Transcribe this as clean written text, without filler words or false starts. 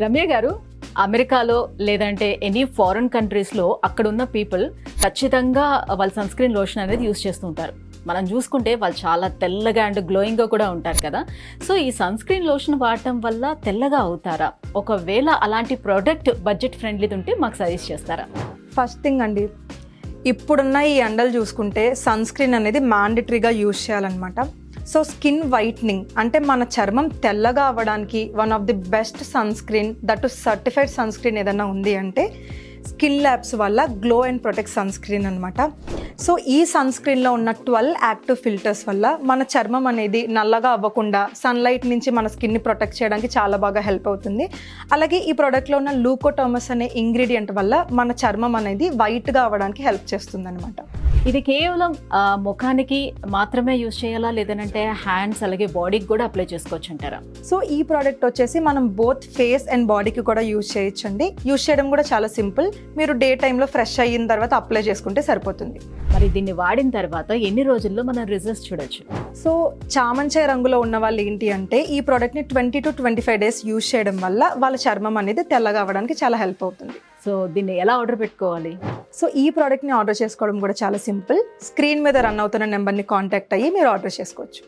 రమ్య గారు, అమెరికాలో లేదంటే ఎనీ ఫారెన్ కంట్రీస్లో అక్కడ ఉన్న పీపుల్ ఖచ్చితంగా వాళ్ళ సన్ స్క్రీన్ లోషన్ అనేది యూస్ చేస్తుంటారు. మనం చూసుకుంటే వాళ్ళు చాలా తెల్లగా అండ్ గ్లోయింగ్గా కూడా ఉంటారు కదా. సో ఈ సన్ స్క్రీన్ లోషన్ వాడటం వల్ల తెల్లగా అవుతారా? ఒకవేళ అలాంటి ప్రోడక్ట్ బడ్జెట్ ఫ్రెండ్లీది ఉంటే మాకు సజెస్ట్ చేస్తారా? ఫస్ట్ థింగ్ అండి, ఇప్పుడున్న ఈ ఎండలు చూసుకుంటే సన్ స్క్రీన్ అనేది మ్యాండటరీగా యూజ్ చేయాలన్నమాట. సో స్కిన్ వైట్నింగ్ అంటే మన చర్మం తెల్లగా అవ్వడానికి one of the best sunscreen, that certified sunscreen ఏదైనా ఉంది అంటే స్కిన్ ల్యాబ్స్ వల్ల glow and protect sunscreen అనమాట. సో ఈ సన్ స్క్రీన్లో ఉన్న 12 యాక్టివ్ ఫిల్టర్స్ వల్ల మన చర్మం అనేది నల్లగా అవ్వకుండా సన్లైట్ నుంచి మన స్కిన్ని ప్రొటెక్ట్ చేయడానికి చాలా బాగా హెల్ప్ అవుతుంది. అలాగే ఈ ప్రోడక్ట్లో ఉన్న లూకోటోమస్ అనే ఇంగ్రీడియంట్ వల్ల మన చర్మం అనేది వైట్గా అవ్వడానికి హెల్ప్ చేస్తుంది అనమాట. ఇది కేవలం ముఖానికి మాత్రమే యూజ్ చేయాలా, లేదంటే హ్యాండ్స్ అలాగే బాడీకి కూడా అప్లై చేసుకోవచ్చు అంటారా? సో ఈ ప్రోడక్ట్ వచ్చేసి మనం బోత్ ఫేస్ అండ్ బాడీకి కూడా యూజ్ చేయొచ్చండి. యూజ్ చేయడం కూడా చాలా సింపుల్. మీరు డే టైంలో ఫ్రెష్ అయిన తర్వాత అప్లై చేసుకుంటే సరిపోతుంది. మరి దీన్ని వాడిన తర్వాత ఎన్ని రోజుల్లో మనం రిజల్ట్స్ చూడొచ్చు? సో చామంచాయ రంగులో ఉన్న వాళ్ళు ఏంటి అంటే ఈ ప్రోడక్ట్ని 20 to 25 days యూజ్ చేయడం వల్ల వాళ్ళ చర్మం అనేది తెల్లగా అవ్వడానికి చాలా హెల్ప్ అవుతుంది. సో దీన్ని ఎలా ఆర్డర్ పెట్టుకోవాలి? సో ఈ ప్రోడక్ట్ని ఆర్డర్ చేసుకోవడం కూడా చాలా సింపుల్. స్క్రీన్ మీద రన్ అవుతున్న నెంబర్ని కాంటాక్ట్ అయ్యి మీరు ఆర్డర్ చేసుకోవచ్చు.